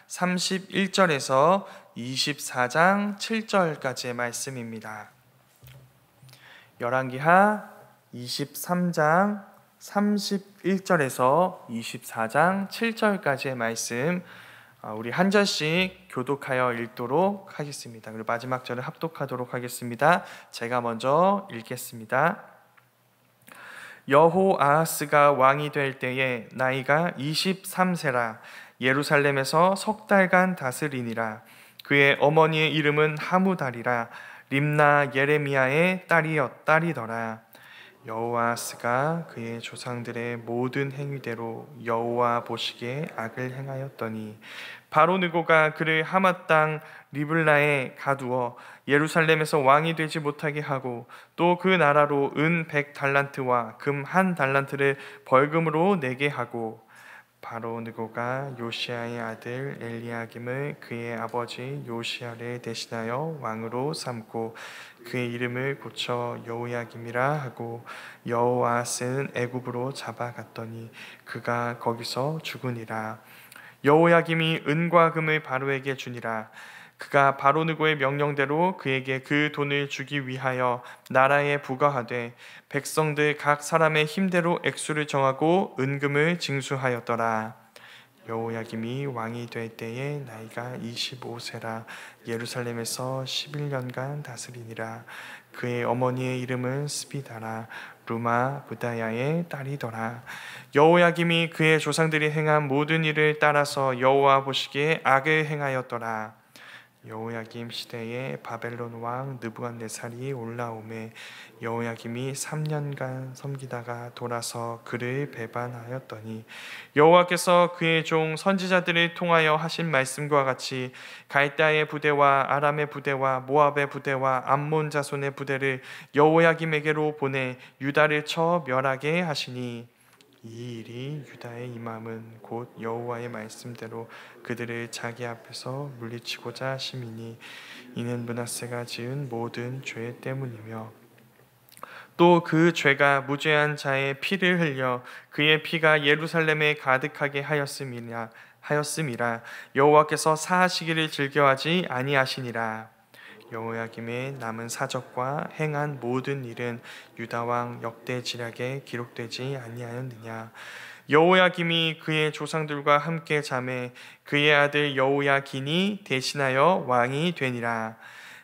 31절에서 24장 7절까지의 말씀입니다. 열왕기하 23장 31절에서 24장 7절까지의 말씀, 우리 한 절씩 교독하여 읽도록 하겠습니다. 그리고 마지막 절을 합독하도록 하겠습니다. 제가 먼저 읽겠습니다. 여호아하스가 왕이 될 때에 나이가 23세라 예루살렘에서 석 달간 다스리니라. 그의 어머니의 이름은 하무달이라 림나 예레미야의 딸이더라. 여호아하스가 그의 조상들의 모든 행위대로 여호와 보시기에 악을 행하였더니 바로 느고가 그를 하맛 땅 리블라에 가두어 예루살렘에서 왕이 되지 못하게 하고 또 그 나라로 은 100달란트와 금 1달란트를 벌금으로 내게 하고 바로 느고가 요시야의 아들 엘리야김을 그의 아버지 요시야를 대신하여 왕으로 삼고 그의 이름을 고쳐 여호야김이라 하고 여호아하스는 애굽으로 잡아갔더니 그가 거기서 죽으니라. 여호야김이 은과 금을 바로에게 주니라. 그가 바로 느고의 명령대로 그에게 그 돈을 주기 위하여 나라에 부과하되 백성들 각 사람의 힘대로 액수를 정하고 은금을 징수하였더라. 여호야김이 왕이 될 때에 나이가 25세라 예루살렘에서 11년간 다스리니라. 그의 어머니의 이름은 스비다라 루마 부다야의 딸이더라. 여호야김이 그의 조상들이 행한 모든 일을 따라서 여호와 보시기에 악을 행하였더라. 여호야김 시대에 바벨론 왕 느부갓네살이 올라오매 여호야김이 3년간 섬기다가 돌아서 그를 배반하였더니 여호와께서 그의 종 선지자들을 통하여 하신 말씀과 같이 갈대아의 부대와 아람의 부대와 모압의 부대와 암몬 자손의 부대를 여호야김에게로 보내 유다를 쳐 멸하게 하시니 이 일이 유다의 임함은 곧 여호와의 말씀대로 그들을 자기 앞에서 물리치고자 하심이니 이는 므낫세가 지은 모든 죄 때문이며 또 그 죄가 무죄한 자의 피를 흘려 그의 피가 예루살렘에 가득하게 하였음이라 여호와께서 사하시기를 즐겨하지 아니하시니라. 여호야김의 남은 사적과 행한 모든 일은 유다 왕 역대지략에 기록되지 아니하였느냐. 여호야김이 그의 조상들과 함께 잠에 그의 아들 여호야긴이 대신하여 왕이 되니라.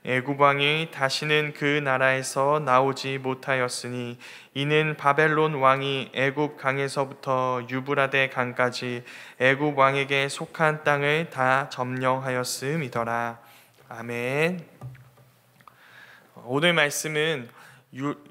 애굽 왕이 다시는 그 나라에서 나오지 못하였으니 이는 바벨론 왕이 애굽 강에서부터 유브라데 강까지 애굽 왕에게 속한 땅을 다 점령하였음이더라. 아멘. 오늘 말씀은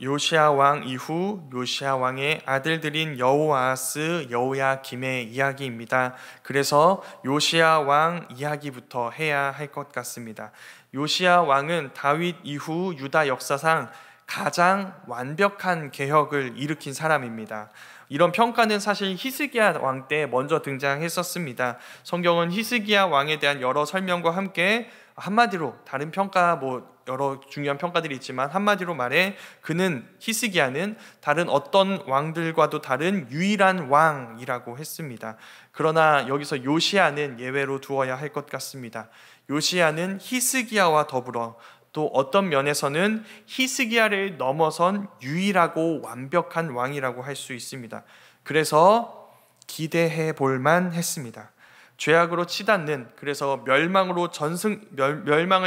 요시야 왕 이후 요시야 왕의 아들들인 여호아하스, 여호야김의 이야기입니다. 그래서 요시야 왕 이야기부터 해야 할 것 같습니다. 요시야 왕은 다윗 이후 유다 역사상 가장 완벽한 개혁을 일으킨 사람입니다. 이런 평가는 사실 히스기야 왕 때 먼저 등장했었습니다. 성경은 히스기야 왕에 대한 여러 설명과 함께 한마디로 다른 평가 여러 중요한 평가들이 있지만 한마디로 말해 그는 히스기야는 다른 어떤 왕들과도 다른 유일한 왕이라고 했습니다. 그러나 여기서 요시야는 예외로 두어야 할 것 같습니다. 요시야는 히스기야와 더불어 또 어떤 면에서는 히스기야를 넘어선 유일하고 완벽한 왕이라고 할 수 있습니다. 그래서 기대해 볼만 했습니다. 죄악으로 치닫는, 그래서 멸망을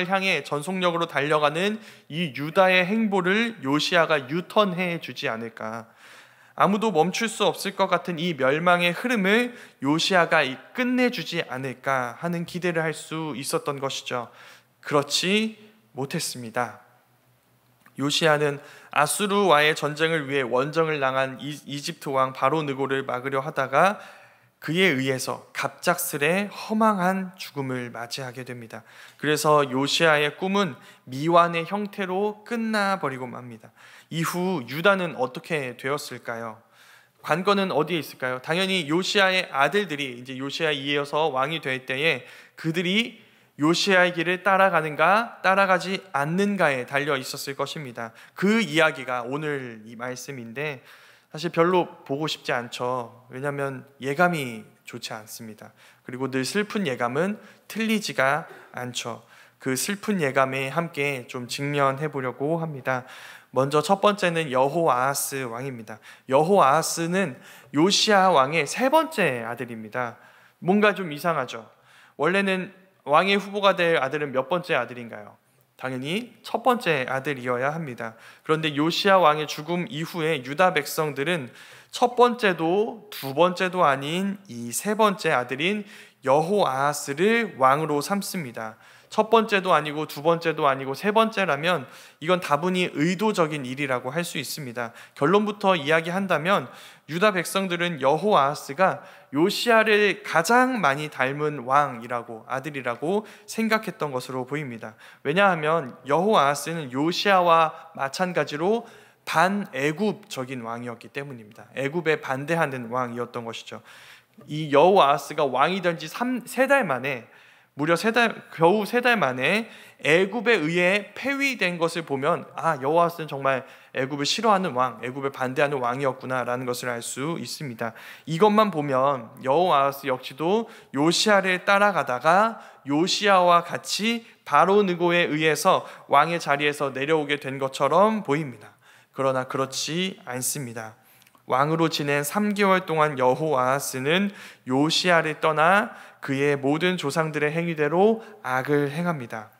향해 전속력으로 달려가는 이 유다의 행보를 요시야가 유턴해 주지 않을까. 아무도 멈출 수 없을 것 같은 이 멸망의 흐름을 요시야가 끝내주지 않을까 하는 기대를 할 수 있었던 것이죠. 그렇지 못했습니다. 요시야는 아수르와의 전쟁을 위해 원정을 나간 이집트 왕 바로 느고를 막으려 하다가 그에 의해서 갑작스레 허망한 죽음을 맞이하게 됩니다. 그래서 요시야의 꿈은 미완의 형태로 끝나버리고 맙니다. 이후 유다는 어떻게 되었을까요? 관건은 어디에 있을까요? 당연히 요시야의 아들들이 이제 요시야에 이어서 왕이 될 때에 그들이 요시야의 길을 따라가는가 따라가지 않는가에 달려 있었을 것입니다. 그 이야기가 오늘 이 말씀인데 사실 별로 보고 싶지 않죠. 왜냐하면 예감이 좋지 않습니다. 그리고 늘 슬픈 예감은 틀리지가 않죠. 그 슬픈 예감에 함께 좀 직면해 보려고 합니다. 먼저 첫 번째는 여호아하스 왕입니다. 여호아하스는 요시야 왕의 세 번째 아들입니다. 뭔가 좀 이상하죠. 원래는 왕의 후보가 될 아들은 몇 번째 아들인가요? 당연히 첫 번째 아들이어야 합니다. 그런데 요시야 왕의 죽음 이후에 유다 백성들은 첫 번째도 두 번째도 아닌 이 세 번째 아들인 여호아하스를 왕으로 삼습니다. 첫 번째도 아니고 두 번째도 아니고 세 번째라면 이건 다분히 의도적인 일이라고 할 수 있습니다. 결론부터 이야기한다면 유다 백성들은 여호아하스가 요시야를 가장 많이 닮은 왕이라고, 아들이라고 생각했던 것으로 보입니다. 왜냐하면 여호아하스는 요시야와 마찬가지로 반애굽적인 왕이었기 때문입니다. 애굽에 반대하는 왕이었던 것이죠. 이 여호아하스가 왕이 된 지 세 달 만에, 무려 겨우 세 달 만에 애굽에 의해 폐위된 것을 보면 여호아하스는 정말 애굽을 싫어하는 왕, 애굽에 반대하는 왕이었구나라는 것을 알 수 있습니다. 이것만 보면 여호아하스 역시도 요시야를 따라가다가 요시야와 같이 바로 느고에 의해서 왕의 자리에서 내려오게 된 것처럼 보입니다. 그러나 그렇지 않습니다. 왕으로 지낸 3개월 동안 여호아하스는 요시야를 떠나 그의 모든 조상들의 행위대로 악을 행합니다.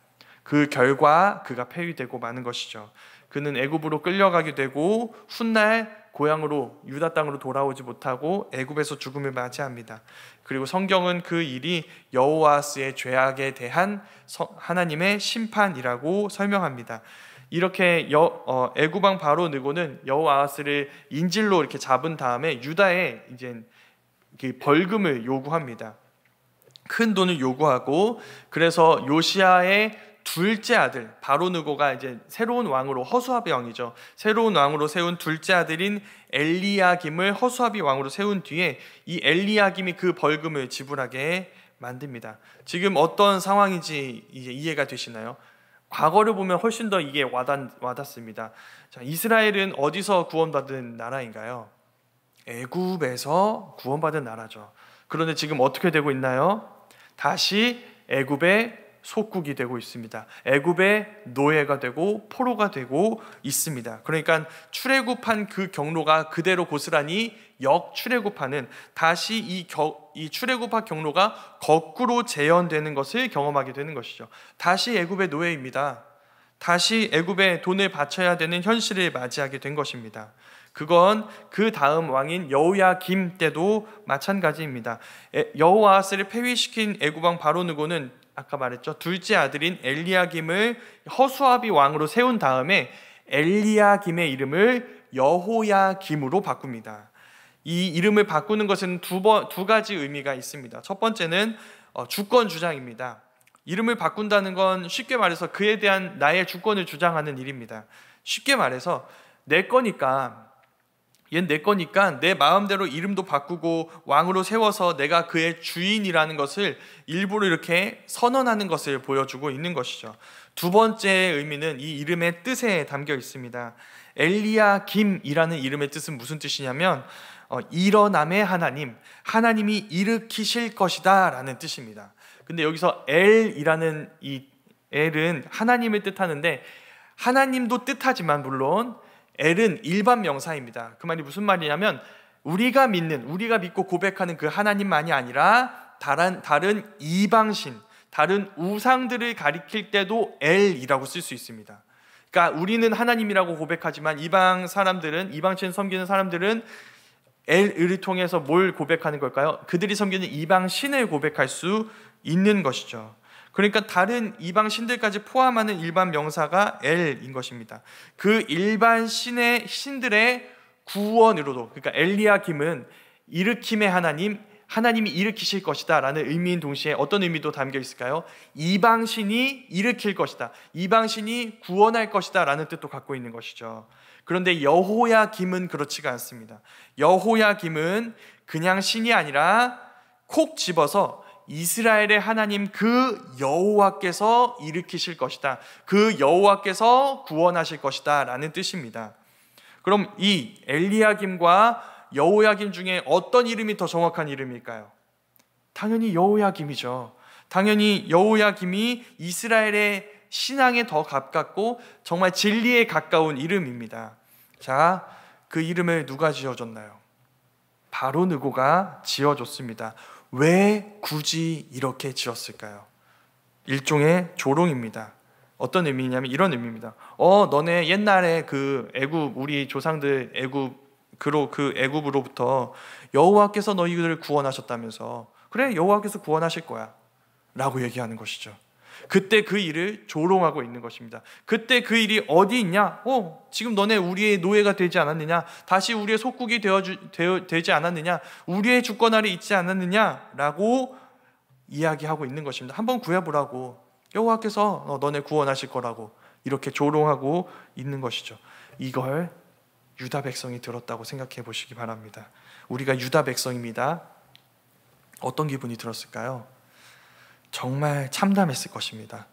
그 결과 그가 폐위되고 마는 것이죠. 그는 애굽으로 끌려가게 되고 훗날 고향으로, 유다 땅으로 돌아오지 못하고 애굽에서 죽음을 맞이합니다. 그리고 성경은 그 일이 여호아하스의 죄악에 대한 하나님의 심판이라고 설명합니다. 이렇게 애굽 왕 바로 느고는 여호아하스를 인질로 이렇게 잡은 다음에 유다에 이제 벌금을 요구합니다. 큰 돈을 요구하고, 그래서 요시야의 둘째 아들 바로 느고가 이제 새로운 왕으로, 허수아비 왕이죠. 새로운 왕으로 세운 둘째 아들인 엘리야김을 허수아비 왕으로 세운 뒤에 이 엘리야김이 그 벌금을 지불하게 만듭니다. 지금 어떤 상황인지 이제 이해가 되시나요? 과거를 보면 훨씬 더 이게 와닿습니다. 자, 이스라엘은 어디서 구원받은 나라인가요? 애굽에서 구원받은 나라죠. 그런데 지금 어떻게 되고 있나요? 다시 애굽의 속국이 되고 있습니다. 애굽의 노예가 되고 포로가 되고 있습니다. 그러니까 출애굽한 그 경로가 그대로 고스란히 역출애굽하는, 다시 이 출애굽한 경로가 거꾸로 재현되는 것을 경험하게 되는 것이죠. 다시 애굽의 노예입니다. 다시 애굽에 돈을 바쳐야 되는 현실을 맞이하게 된 것입니다. 그건 그 다음 왕인 여호야김 때도 마찬가지입니다. 여호아하스를 폐위시킨 애굽 왕 바로 느고는 아까 말했죠, 둘째 아들인 엘리야김을 허수아비 왕으로 세운 다음에 엘리야김의 이름을 여호야김으로 바꿉니다. 이 이름을 바꾸는 것은 두 가지 의미가 있습니다. 첫 번째는 주권 주장입니다. 이름을 바꾼다는 건 쉽게 말해서 그에 대한 나의 주권을 주장하는 일입니다. 쉽게 말해서 내 거니까, 얘는 내 거니까 내 마음대로 이름도 바꾸고 왕으로 세워서 내가 그의 주인이라는 것을 일부러 이렇게 선언하는 것을 보여주고 있는 것이죠. 두 번째 의미는 이 이름의 뜻에 담겨 있습니다. 엘리야김이라는 이름의 뜻은 무슨 뜻이냐면 일어남의 하나님, 하나님이 일으키실 것이다 라는 뜻입니다. 근데 여기서 엘이라는 이 엘은 하나님을 뜻하는데, 하나님도 뜻하지만 물론 엘은 일반 명사입니다. 그 말이 무슨 말이냐면 우리가 믿고 고백하는 그 하나님만이 아니라 다른 이방신, 다른 우상들을 가리킬 때도 엘이라고 쓸 수 있습니다. 그러니까 우리는 하나님이라고 고백하지만 이방신 섬기는 사람들은 엘을 통해서 뭘 고백하는 걸까요? 그들이 섬기는 이방신을 고백할 수 있는 것이죠. 그러니까 다른 이방 신들까지 포함하는 일반 명사가 엘인 것입니다. 그 일반 신들의 구원으로도, 그러니까 엘리야김은 일으킴의 하나님이 일으키실 것이다 라는 의미인 동시에 어떤 의미도 담겨 있을까요? 이방신이 일으킬 것이다, 이방신이 구원할 것이다 라는 뜻도 갖고 있는 것이죠. 그런데 여호야김은 그렇지가 않습니다. 여호야김은 그냥 신이 아니라 콕 집어서 이스라엘의 하나님 그 여호와께서 일으키실 것이다, 그 여호와께서 구원하실 것이다 라는 뜻입니다. 그럼 이 엘리야김과 여호야김 중에 어떤 이름이 더 정확한 이름일까요? 당연히 여호야김이죠. 당연히 여호야김이 이스라엘의 신앙에 더 가깝고 정말 진리에 가까운 이름입니다. 자, 그 이름을 누가 지어줬나요? 바로 느고가 지어줬습니다. 왜 굳이 이렇게 지었을까요? 일종의 조롱입니다. 어떤 의미냐면 이런 의미입니다. 너네 옛날에 그 애굽, 우리 조상들 그 애굽으로부터 여호와께서 너희들을 구원하셨다면서, 그래, 여호와께서 구원하실 거야 라고 얘기하는 것이죠. 그때 그 일을 조롱하고 있는 것입니다. 그때 그 일이 어디 있냐? 지금 너네 우리의 노예가 되지 않았느냐? 다시 우리의 속국이 되지 않았느냐? 우리의 주권 아래 있지 않았느냐? 라고 이야기하고 있는 것입니다. 한번 구해보라고, 여호와께서 너네 구원하실 거라고 이렇게 조롱하고 있는 것이죠. 이걸 유다 백성이 들었다고 생각해 보시기 바랍니다. 우리가 유다 백성입니다. 어떤 기분이 들었을까요? 정말 참담했을 것입니다.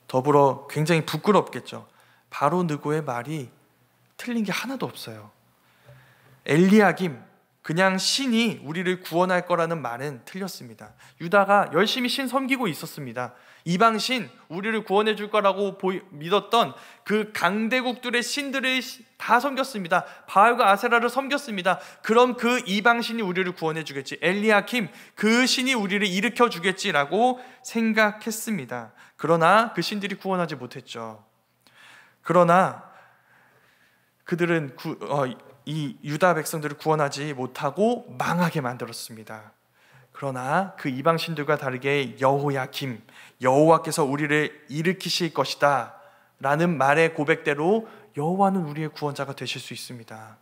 더불어 굉장히 부끄럽겠죠. 바로 느고의 말이 틀린 게 하나도 없어요. 엘리야김, 그냥 신이 우리를 구원할 거라는 말은 틀렸습니다. 유다가 열심히 신 섬기고 있었습니다. 이방신, 우리를 구원해 줄 거라고 믿었던 그 강대국들의 신들을 다 섬겼습니다. 바알과 아세라를 섬겼습니다. 그럼 그 이방신이 우리를 구원해 주겠지, 엘리야킴, 그 신이 우리를 일으켜 주겠지라고 생각했습니다. 그러나 그 신들이 구원하지 못했죠. 그러나 그들은 이 유다 백성들을 구원하지 못하고 망하게 만들었습니다. 그러나 그 이방신들과 다르게 여호야김, 여호와께서 우리를 일으키실 것이다 라는 말의 고백대로 여호와는 우리의 구원자가 되실 수 있습니다.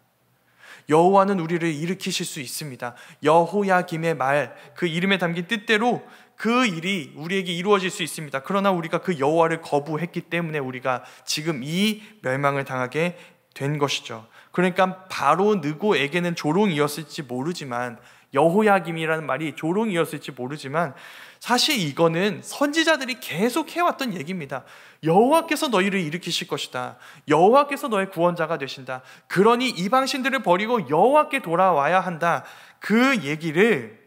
여호와는 우리를 일으키실 수 있습니다. 여호야김의 말, 그 이름에 담긴 뜻대로 그 일이 우리에게 이루어질 수 있습니다. 그러나 우리가 그 여호와를 거부했기 때문에 우리가 지금 이 멸망을 당하게 된 것이죠. 그러니까 바로 느고에게는 조롱이었을지 모르지만, 여호야김이라는 말이 조롱이었을지 모르지만, 사실 이거는 선지자들이 계속 해왔던 얘기입니다. 여호와께서 너희를 일으키실 것이다. 여호와께서 너의 구원자가 되신다. 그러니 이방신들을 버리고 여호와께 돌아와야 한다. 그 얘기를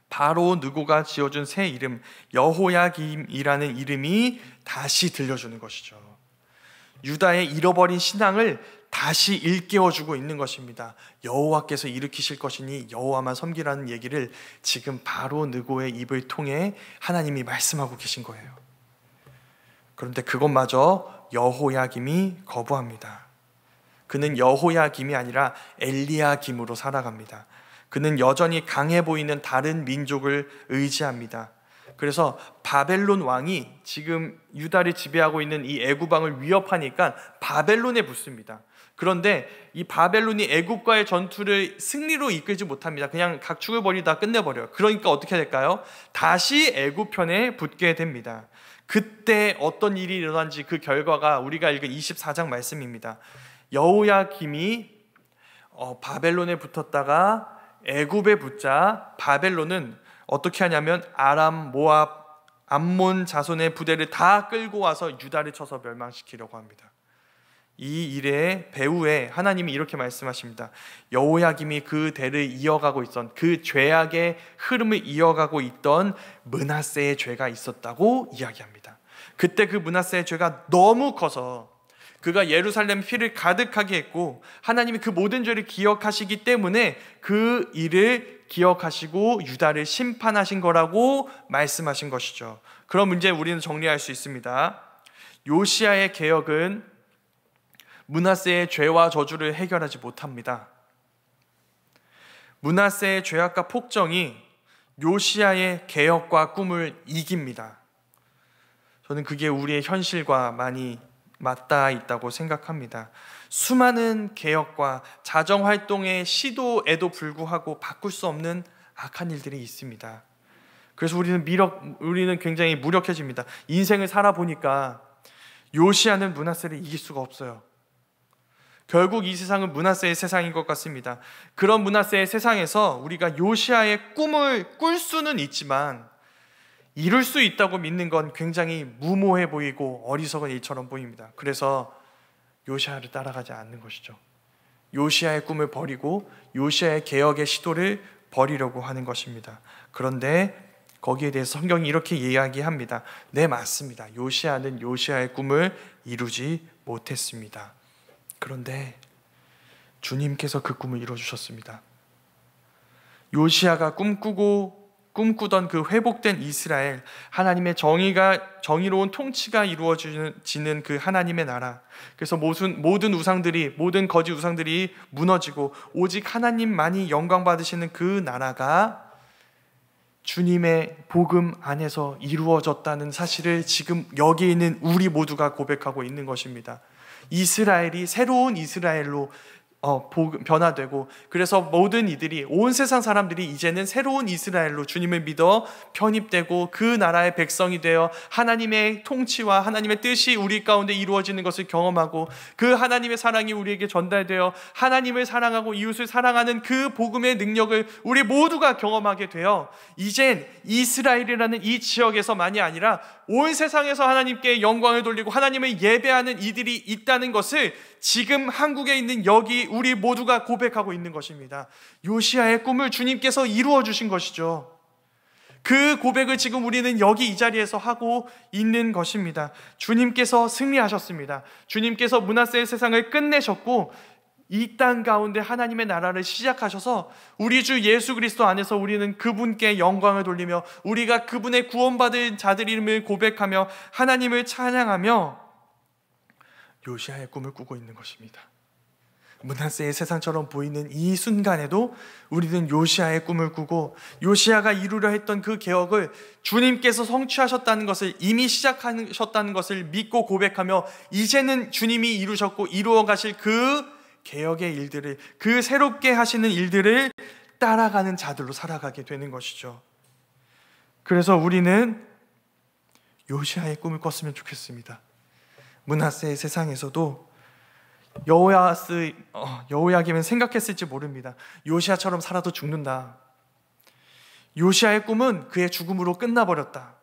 바로 느고가 지어준 새 이름 여호야김이라는 이름이 다시 들려주는 것이죠. 유다의 잃어버린 신앙을 다시 일깨워주고 있는 것입니다. 여호와께서 일으키실 것이니 여호와만 섬기라는 얘기를 지금 바로 느고의 입을 통해 하나님이 말씀하고 계신 거예요. 그런데 그것마저 여호야김이 거부합니다. 그는 여호야김이 아니라 엘리야김으로 살아갑니다. 그는 여전히 강해 보이는 다른 민족을 의지합니다. 그래서 바벨론 왕이 지금 유다를 지배하고 있는 이 애굽 왕을 위협하니까 바벨론에 붙습니다. 그런데 이 바벨론이 애굽과의 전투를 승리로 이끌지 못합니다. 그냥 각축을 벌이다 끝내버려요. 그러니까 어떻게 될까요? 다시 애굽 편에 붙게 됩니다. 그때 어떤 일이 일어난지 그 결과가 우리가 읽은 24장 말씀입니다. 여호야김이 바벨론에 붙었다가 애굽에 붙자 바벨론은 어떻게 하냐면 아람, 모압, 암몬 자손의 부대를 다 끌고 와서 유다를 쳐서 멸망시키려고 합니다. 이 일의 배후에 하나님이 이렇게 말씀하십니다. 여호야김이 그 대를 이어가고 있던, 그 죄악의 흐름을 이어가고 있던 므낫세의 죄가 있었다고 이야기합니다. 그때 그 므낫세의 죄가 너무 커서 그가 예루살렘 피를 가득하게 했고 하나님이 그 모든 죄를 기억하시기 때문에 그 일을 기억하시고 유다를 심판하신 거라고 말씀하신 것이죠. 그럼 이제 우리는 정리할 수 있습니다. 요시야의 개혁은 므낫세의 죄와 저주를 해결하지 못합니다. 므낫세의 죄악과 폭정이 요시야의 개혁과 꿈을 이깁니다. 저는 그게 우리의 현실과 많이 맞닿아 있다고 생각합니다. 수많은 개혁과 자정활동의 시도에도 불구하고 바꿀 수 없는 악한 일들이 있습니다. 그래서 우리는 굉장히 무력해집니다. 인생을 살아보니까 요시야는 므낫세를 이길 수가 없어요. 결국 이 세상은 므낫세의 세상인 것 같습니다. 그런 므낫세의 세상에서 우리가 요시야의 꿈을 꿀 수는 있지만 이룰 수 있다고 믿는 건 굉장히 무모해 보이고 어리석은 일처럼 보입니다. 그래서 요시야를 따라가지 않는 것이죠. 요시야의 꿈을 버리고 요시야의 개혁의 시도를 버리려고 하는 것입니다. 그런데 거기에 대해서 성경이 이렇게 이야기합니다. 네, 맞습니다. 요시야는 요시야의 꿈을 이루지 못했습니다. 그런데 주님께서 그 꿈을 이루어주셨습니다. 요시야가 꿈꾸던 그 회복된 이스라엘, 하나님의 정의로운 통치가 이루어지는 그 하나님의 나라, 그래서 모든 우상들이, 모든 거짓 우상들이 무너지고 오직 하나님만이 영광 받으시는 그 나라가 주님의 복음 안에서 이루어졌다는 사실을 지금 여기 있는 우리 모두가 고백하고 있는 것입니다. 이스라엘이 새로운 이스라엘로 변화되고, 그래서 모든 이들이, 온 세상 사람들이 이제는 새로운 이스라엘로 주님을 믿어 편입되고 그 나라의 백성이 되어 하나님의 통치와 하나님의 뜻이 우리 가운데 이루어지는 것을 경험하고, 그 하나님의 사랑이 우리에게 전달되어 하나님을 사랑하고 이웃을 사랑하는 그 복음의 능력을 우리 모두가 경험하게 되어 이젠 이스라엘이라는 이 지역에서만이 아니라 온 세상에서 하나님께 영광을 돌리고 하나님을 예배하는 이들이 있다는 것을 지금 한국에 있는 여기 우리 모두가 고백하고 있는 것입니다. 요시야의 꿈을 주님께서 이루어 주신 것이죠. 그 고백을 지금 우리는 여기 이 자리에서 하고 있는 것입니다. 주님께서 승리하셨습니다. 주님께서 므낫세의 세상을 끝내셨고 이 땅 가운데 하나님의 나라를 시작하셔서 우리 주 예수 그리스도 안에서 우리는 그분께 영광을 돌리며 우리가 그분의 구원받은 자들 이름을 고백하며 하나님을 찬양하며 요시야의 꿈을 꾸고 있는 것입니다. 므낫세의 세상처럼 보이는 이 순간에도 우리는 요시야의 꿈을 꾸고 요시야가 이루려 했던 그 개혁을 주님께서 성취하셨다는 것을, 이미 시작하셨다는 것을 믿고 고백하며 이제는 주님이 이루셨고 이루어 가실 그 개혁의 일들을, 그 새롭게 하시는 일들을 따라가는 자들로 살아가게 되는 것이죠. 그래서 우리는 요시야의 꿈을 꿨으면 좋겠습니다. 므낫세의 세상에서도 여호야김은 생각했을지 모릅니다. 요시야처럼 살아도 죽는다. 요시야의 꿈은 그의 죽음으로 끝나버렸다.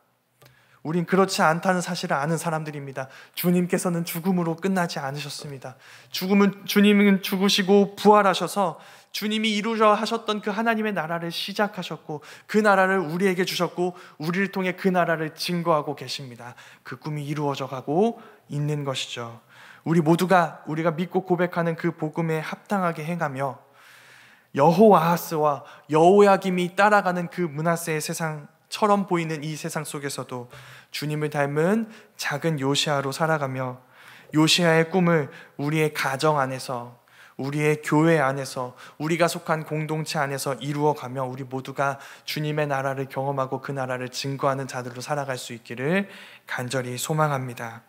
우린 그렇지 않다는 사실을 아는 사람들입니다. 주님께서는 죽음으로 끝나지 않으셨습니다. 주님은 죽으시고 부활하셔서 주님이 이루려 하셨던 그 하나님의 나라를 시작하셨고 그 나라를 우리에게 주셨고 우리를 통해 그 나라를 증거하고 계십니다. 그 꿈이 이루어져 가고 있는 것이죠. 우리가 믿고 고백하는 그 복음에 합당하게 행하며 여호아하스와 여호야김이 따라가는 그 므낫세의 세상처럼 보이는 이 세상 속에서도 주님을 닮은 작은 요시야로 살아가며 요시야의 꿈을 우리의 가정 안에서, 우리의 교회 안에서, 우리가 속한 공동체 안에서 이루어가며 우리 모두가 주님의 나라를 경험하고 그 나라를 증거하는 자들로 살아갈 수 있기를 간절히 소망합니다.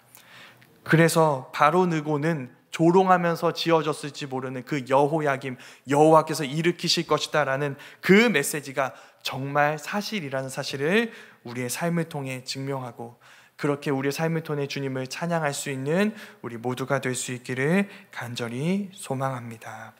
그래서 바로 느고는 조롱하면서 지어졌을지 모르는 그 여호야김, 여호와께서 일으키실 것이다 라는 그 메시지가 정말 사실이라는 사실을 우리의 삶을 통해 증명하고, 그렇게 우리의 삶을 통해 주님을 찬양할 수 있는 우리 모두가 될 수 있기를 간절히 소망합니다.